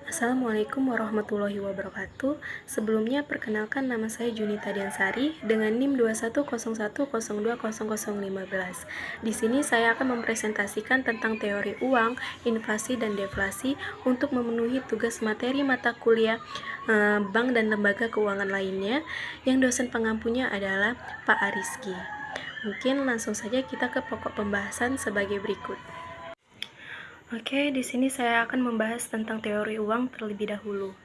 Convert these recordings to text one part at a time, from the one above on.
Assalamualaikum warahmatullahi wabarakatuh. Sebelumnya perkenalkan nama saya Junita Diansari dengan NIM 2101020015. Di sini saya akan mempresentasikan tentang teori uang, inflasi dan deflasi untuk memenuhi tugas materi mata kuliah bank dan lembaga keuangan lainnya yang dosen pengampunya adalah Pak Ariski. Mungkin langsung saja kita ke pokok pembahasan sebagai berikut. Oke, di sini saya akan membahas tentang teori uang terlebih dahulu.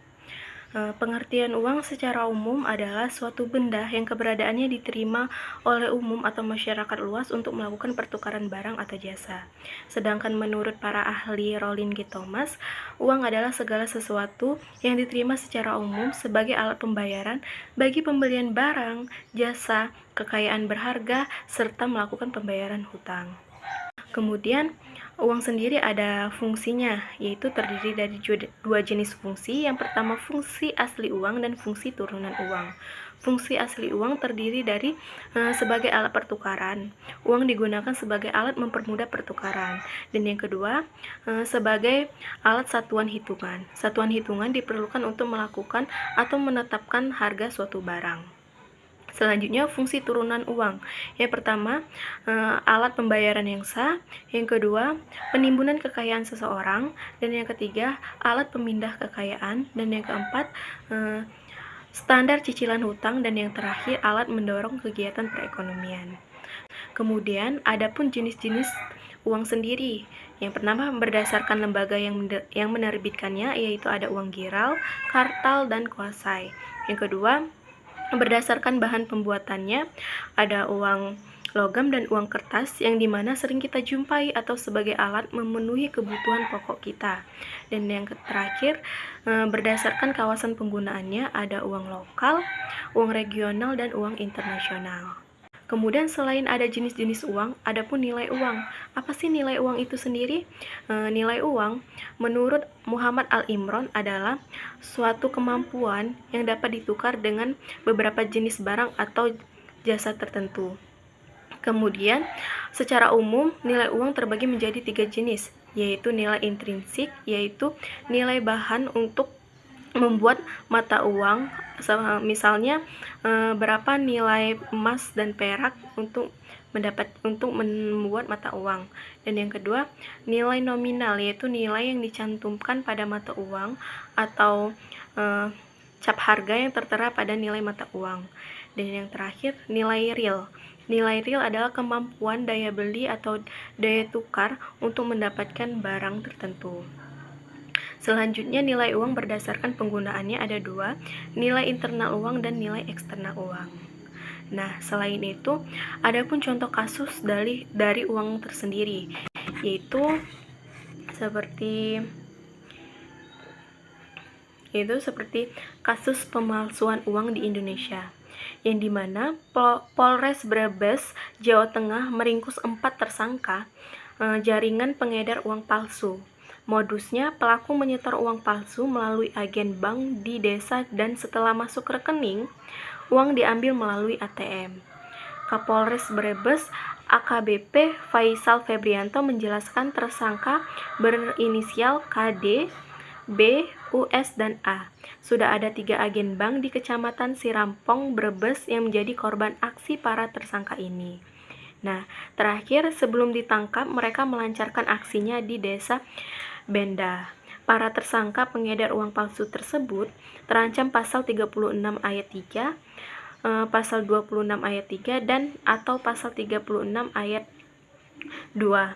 Pengertian uang secara umum adalah suatu benda yang keberadaannya diterima oleh umum atau masyarakat luas untuk melakukan pertukaran barang atau jasa. Sedangkan menurut para ahli Rollin G. Thomas, uang adalah segala sesuatu yang diterima secara umum sebagai alat pembayaran bagi pembelian barang, jasa, kekayaan berharga, serta melakukan pembayaran hutang. Kemudian, uang sendiri ada fungsinya, yaitu terdiri dari dua jenis fungsi. Yang pertama, fungsi asli uang dan fungsi turunan uang. Fungsi asli uang terdiri dari sebagai alat pertukaran. Uang digunakan sebagai alat mempermudah pertukaran. Dan yang kedua, sebagai alat satuan hitungan. Satuan hitungan diperlukan untuk melakukan atau menetapkan harga suatu barang. Selanjutnya, fungsi turunan uang. Yang pertama, alat pembayaran yang sah. Yang kedua, penimbunan kekayaan seseorang. Dan yang ketiga, alat pemindah kekayaan. Dan yang keempat, standar cicilan hutang. Dan yang terakhir, alat mendorong kegiatan perekonomian. Kemudian, ada pun jenis-jenis uang sendiri. Yang pertama, berdasarkan lembaga yang menerbitkannya, yaitu ada uang giral, kartal, dan kuasai. Yang kedua, berdasarkan bahan pembuatannya, ada uang logam dan uang kertas yang dimana sering kita jumpai atau sebagai alat memenuhi kebutuhan pokok kita. Dan yang terakhir, berdasarkan kawasan penggunaannya, ada uang lokal, uang regional, dan uang internasional. Kemudian selain ada jenis-jenis uang, ada pun nilai uang. Apa sih nilai uang itu sendiri? Nilai uang menurut Muhammad Al-Imron adalah suatu kemampuan yang dapat ditukar dengan beberapa jenis barang atau jasa tertentu. Kemudian, secara umum nilai uang terbagi menjadi 3 jenis, yaitu nilai intrinsik, yaitu nilai bahan untuk membuat mata uang, misalnya berapa nilai emas dan perak untuk membuat mata uang. Dan yang kedua, nilai nominal, yaitu nilai yang dicantumkan pada mata uang atau cap harga yang tertera pada nilai mata uang. Dan yang terakhir, nilai real. Nilai real adalah kemampuan daya beli atau daya tukar untuk mendapatkan barang tertentu. Selanjutnya, nilai uang berdasarkan penggunaannya ada dua, nilai internal uang dan nilai eksternal uang. Nah, selain itu, ada pun contoh kasus dari uang tersendiri, yaitu seperti kasus pemalsuan uang di Indonesia, yang dimana Polres Brebes, Jawa Tengah meringkus 4 tersangka jaringan pengedar uang palsu. Modusnya, pelaku menyetor uang palsu melalui agen bank di desa dan setelah masuk rekening, uang diambil melalui ATM. Kapolres Brebes AKBP Faisal Febrianto menjelaskan tersangka berinisial KD, B, US, dan A. Sudah ada 3 agen bank di Kecamatan Sirampong, Brebes yang menjadi korban aksi para tersangka ini. Nah, terakhir sebelum ditangkap, mereka melancarkan aksinya di desa Benda. Para tersangka pengedar uang palsu tersebut terancam pasal 36 ayat 3, pasal 26 ayat 3, dan atau pasal 36 ayat 2.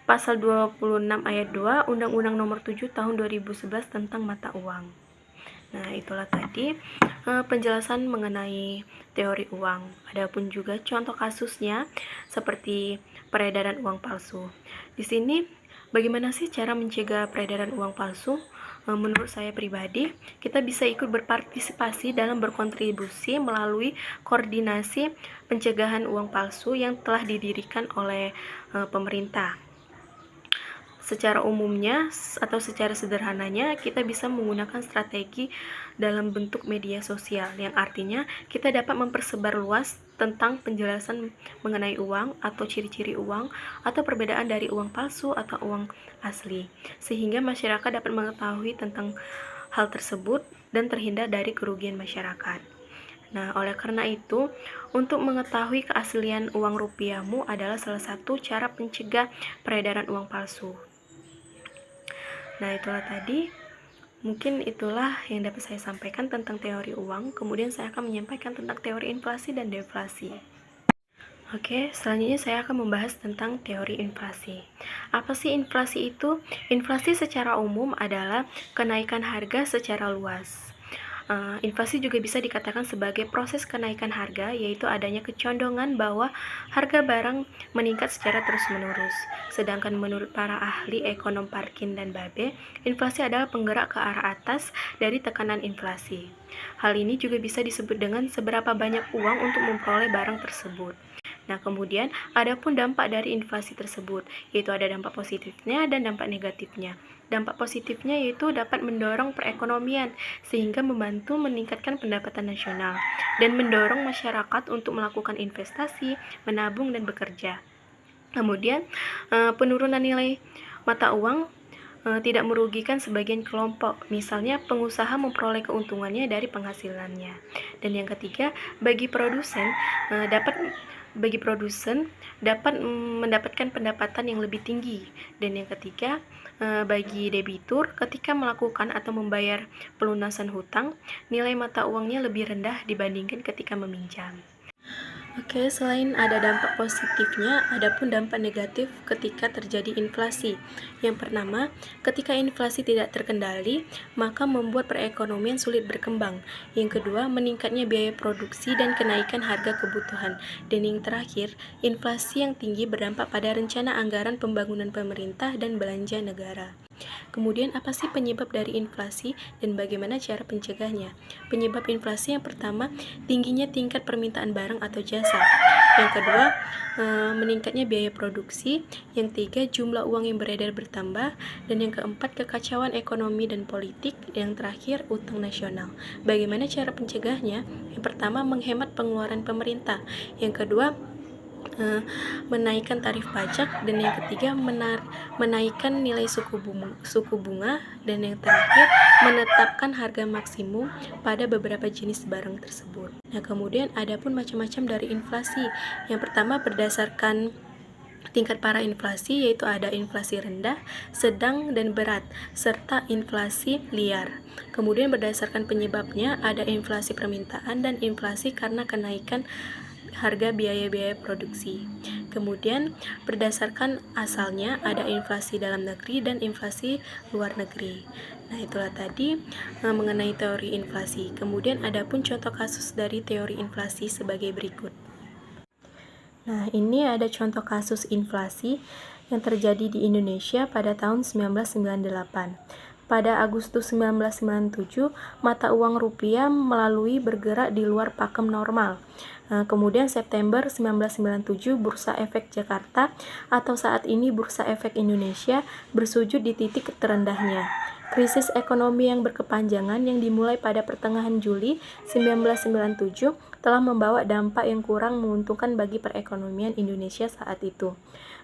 Pasal 26 ayat 2 Undang-Undang Nomor 7 Tahun 2011 tentang mata uang. Nah, itulah tadi penjelasan mengenai teori uang. Adapun juga contoh kasusnya seperti peredaran uang palsu. Di sini bagaimana sih cara mencegah peredaran uang palsu? Menurut saya pribadi, kita bisa ikut berpartisipasi dalam berkontribusi melalui koordinasi pencegahan uang palsu yang telah didirikan oleh pemerintah. Secara umumnya atau secara sederhananya, kita bisa menggunakan strategi dalam bentuk media sosial, yang artinya kita dapat mempersebarluas tentang penjelasan mengenai uang atau ciri-ciri uang atau perbedaan dari uang palsu atau uang asli, sehingga masyarakat dapat mengetahui tentang hal tersebut dan terhindar dari kerugian masyarakat. Nah, oleh karena itu, untuk mengetahui keaslian uang rupiahmu adalah salah satu cara mencegah peredaran uang palsu. Nah, itulah tadi. Mungkin itulah yang dapat saya sampaikan tentang teori uang. Kemudian saya akan menyampaikan tentang teori inflasi dan deflasi. Oke, selanjutnya saya akan membahas tentang teori inflasi. Apa sih inflasi itu? Inflasi secara umum adalah kenaikan harga secara luas. Inflasi juga bisa dikatakan sebagai proses kenaikan harga, yaitu adanya kecondongan bahwa harga barang meningkat secara terus-menerus. Sedangkan menurut para ahli ekonom Parkin dan Babe, inflasi adalah penggerak ke arah atas dari tekanan inflasi. Hal ini juga bisa disebut dengan seberapa banyak uang untuk memperoleh barang tersebut. Nah, kemudian ada pun dampak dari inflasi tersebut, yaitu ada dampak positifnya dan dampak negatifnya. Dampak positifnya yaitu dapat mendorong perekonomian sehingga membantu meningkatkan pendapatan nasional dan mendorong masyarakat untuk melakukan investasi, menabung dan bekerja. Kemudian penurunan nilai mata uang tidak merugikan sebagian kelompok, misalnya pengusaha memperoleh keuntungannya dari penghasilannya. Dan yang ketiga, bagi produsen dapat mendapatkan pendapatan yang lebih tinggi. Dan yang ketiga, bagi debitur ketika melakukan atau membayar pelunasan hutang, nilai mata uangnya lebih rendah dibandingkan ketika meminjam. Oke, selain ada dampak positifnya, ada pun dampak negatif ketika terjadi inflasi. Yang pertama, ketika inflasi tidak terkendali, maka membuat perekonomian sulit berkembang. Yang kedua, meningkatnya biaya produksi dan kenaikan harga kebutuhan. Dan yang terakhir, inflasi yang tinggi berdampak pada rencana anggaran pembangunan pemerintah dan belanja negara. Kemudian, apa sih penyebab dari inflasi dan bagaimana cara pencegahnya? Penyebab inflasi yang pertama, tingginya tingkat permintaan barang atau jasa. Yang kedua, meningkatnya biaya produksi. Yang tiga, jumlah uang yang beredar bertambah. Dan yang keempat, kekacauan ekonomi dan politik. Yang terakhir, utang nasional. Bagaimana cara pencegahnya? Yang pertama, menghemat pengeluaran pemerintah. Yang kedua, menaikkan tarif pajak, dan yang ketiga menaikkan nilai suku bunga, dan yang terakhir menetapkan harga maksimum pada beberapa jenis barang tersebut. Nah, kemudian ada pun macam-macam dari inflasi. Yang pertama, berdasarkan tingkat para inflasi, yaitu ada inflasi rendah, sedang, dan berat, serta inflasi liar. Kemudian berdasarkan penyebabnya, ada inflasi permintaan dan inflasi karena kenaikan harga biaya-biaya produksi. Kemudian berdasarkan asalnya ada inflasi dalam negeri dan inflasi luar negeri. Nah, itulah tadi mengenai teori inflasi. Kemudian ada pun contoh kasus dari teori inflasi sebagai berikut. Nah, ini ada contoh kasus inflasi yang terjadi di Indonesia pada tahun 1998. Pada Agustus 1997, mata uang rupiah melalui bergerak di luar pakem normal. Kemudian September 1997, Bursa Efek Jakarta atau saat ini Bursa Efek Indonesia bersujud di titik terendahnya. Krisis ekonomi yang berkepanjangan yang dimulai pada pertengahan Juli 1997 telah membawa dampak yang kurang menguntungkan bagi perekonomian Indonesia saat itu.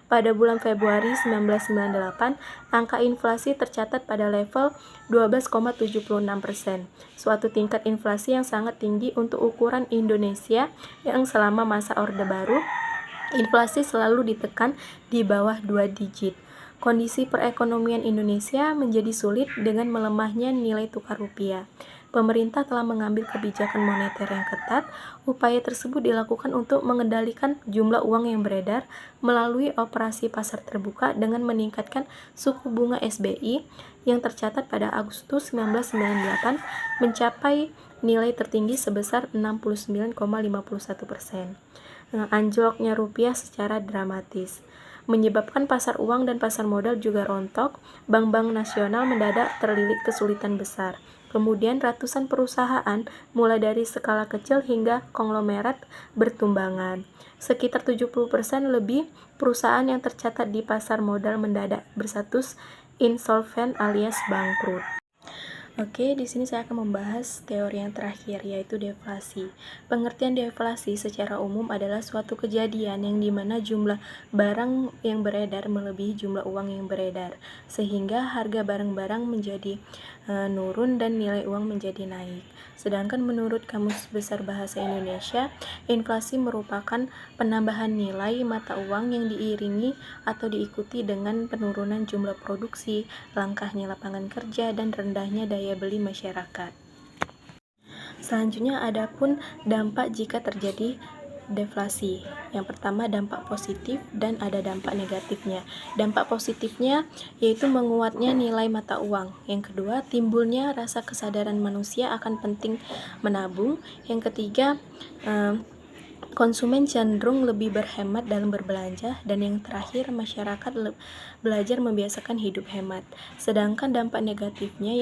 Pada bulan Februari 1998, angka inflasi tercatat pada level 12,76%, suatu tingkat inflasi yang sangat tinggi untuk ukuran Indonesia yang selama masa Orde Baru, inflasi selalu ditekan di bawah 2 digit. Kondisi perekonomian Indonesia menjadi sulit dengan melemahnya nilai tukar rupiah. Pemerintah telah mengambil kebijakan moneter yang ketat. Upaya tersebut dilakukan untuk mengendalikan jumlah uang yang beredar melalui operasi pasar terbuka dengan meningkatkan suku bunga SBI yang tercatat pada Agustus 1998 mencapai nilai tertinggi sebesar 69,51%. Anjloknya rupiah secara dramatis menyebabkan pasar uang dan pasar modal juga rontok. Bank-bank nasional mendadak terlilit kesulitan besar. Kemudian ratusan perusahaan, mulai dari skala kecil hingga konglomerat, bertumbangan. Sekitar 70% lebih perusahaan yang tercatat di pasar modal mendadak berstatus insolven alias bangkrut. Oke, di sini saya akan membahas teori yang terakhir, yaitu deflasi. Pengertian deflasi secara umum adalah suatu kejadian yang dimana jumlah barang yang beredar melebihi jumlah uang yang beredar, sehingga harga barang-barang menjadi nurun dan nilai uang menjadi naik. Sedangkan menurut Kamus Besar Bahasa Indonesia, inflasi merupakan penambahan nilai mata uang yang diiringi atau diikuti dengan penurunan jumlah produksi, langkahnya lapangan kerja, dan rendahnya daya beli masyarakat. Selanjutnya ada pun dampak jika terjadi deflasi. Yang pertama dampak positif dan ada dampak negatifnya. Dampak positifnya yaitu menguatnya nilai mata uang. Yang kedua, timbulnya rasa kesadaran manusia akan penting menabung. Yang ketiga, konsumen cenderung lebih berhemat dalam berbelanja, dan yang terakhir masyarakat belajar membiasakan hidup hemat. Sedangkan dampak negatifnya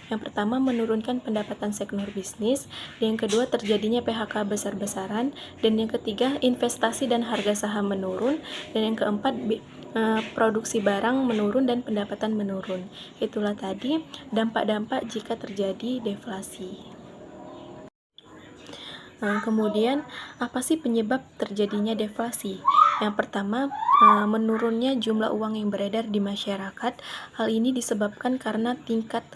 yang pertama menurunkan pendapatan sektor bisnis, yang kedua terjadinya PHK besar-besaran, dan yang ketiga investasi dan harga saham menurun, dan yang keempat produksi barang menurun dan pendapatan menurun. Itulah tadi dampak-dampak jika terjadi deflasi. Kemudian, apa sih penyebab terjadinya deflasi? Yang pertama, menurunnya jumlah uang yang beredar di masyarakat. Hal ini disebabkan karena tingkat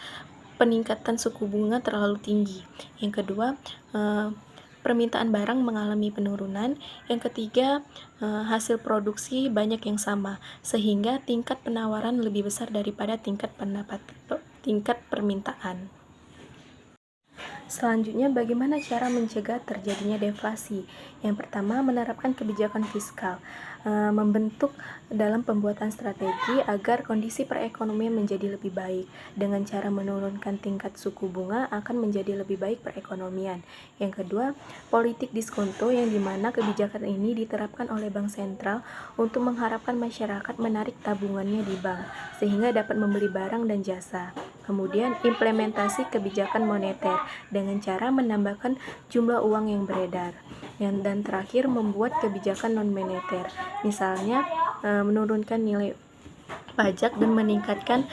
peningkatan suku bunga terlalu tinggi. Yang kedua, permintaan barang mengalami penurunan. Yang ketiga, hasil produksi banyak yang sama, sehingga tingkat penawaran lebih besar daripada tingkat permintaan. Selanjutnya, bagaimana cara mencegah terjadinya deflasi? Yang pertama, menerapkan kebijakan fiskal, membentuk dalam pembuatan strategi agar kondisi perekonomian menjadi lebih baik. Dengan cara menurunkan tingkat suku bunga akan menjadi lebih baik perekonomian. Yang kedua, politik diskonto, yang dimana kebijakan ini diterapkan oleh Bank Sentral untuk mengharapkan masyarakat menarik tabungannya di bank, sehingga dapat membeli barang dan jasa. Kemudian, implementasi kebijakan moneter dengan cara menambahkan jumlah uang yang beredar. Dan terakhir, membuat kebijakan non-moneter, misalnya menurunkan nilai pajak dan meningkatkan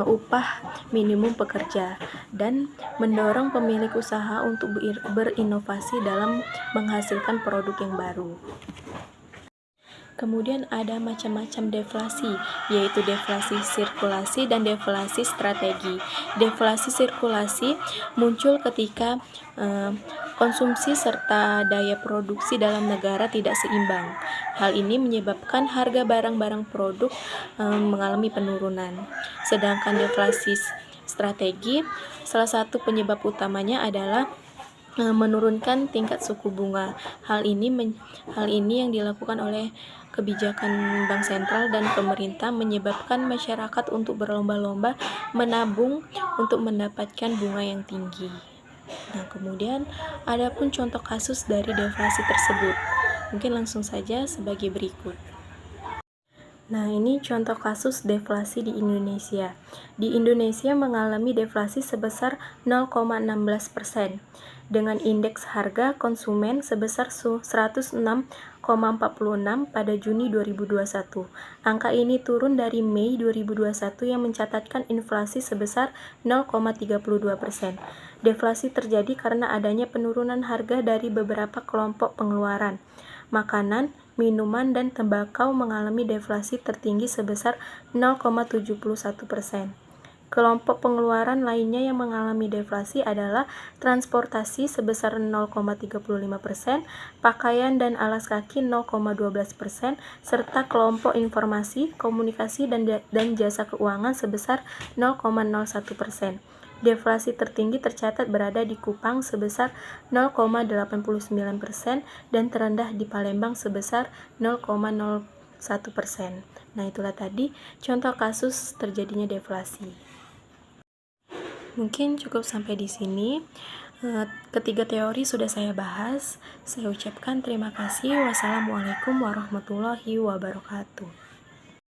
upah minimum pekerja, dan mendorong pemilik usaha untuk berinovasi dalam menghasilkan produk yang baru. Kemudian ada macam-macam deflasi, yaitu deflasi sirkulasi dan deflasi strategi. Deflasi sirkulasi muncul ketika konsumsi serta daya produksi dalam negara tidak seimbang. Hal ini menyebabkan harga barang-barang produk mengalami penurunan. Sedangkan deflasi strategi, salah satu penyebab utamanya adalah menurunkan tingkat suku bunga. Hal ini yang dilakukan oleh kebijakan Bank Sentral dan pemerintah menyebabkan masyarakat untuk berlomba-lomba menabung untuk mendapatkan bunga yang tinggi. Nah, kemudian ada pun contoh kasus dari deflasi tersebut. Mungkin langsung saja sebagai berikut. Nah, ini contoh kasus deflasi di Indonesia. Di Indonesia mengalami deflasi sebesar 0,16%, dengan indeks harga konsumen sebesar 106,46 pada Juni 2021. Angka ini turun dari Mei 2021 yang mencatatkan inflasi sebesar 0,32%. Deflasi terjadi karena adanya penurunan harga dari beberapa kelompok pengeluaran. Makanan, minuman, dan tembakau mengalami deflasi tertinggi sebesar 0,71%. Kelompok pengeluaran lainnya yang mengalami deflasi adalah transportasi sebesar 0,35%, pakaian dan alas kaki 0,12%, serta kelompok informasi, komunikasi, dan jasa keuangan sebesar 0,01%. Deflasi tertinggi tercatat berada di Kupang sebesar 0,89% dan terendah di Palembang sebesar 0,01%. Nah, itulah tadi contoh kasus terjadinya deflasi. Mungkin cukup sampai di sini. Ketiga teori sudah saya bahas. Saya ucapkan terima kasih. Wassalamualaikum warahmatullahi wabarakatuh.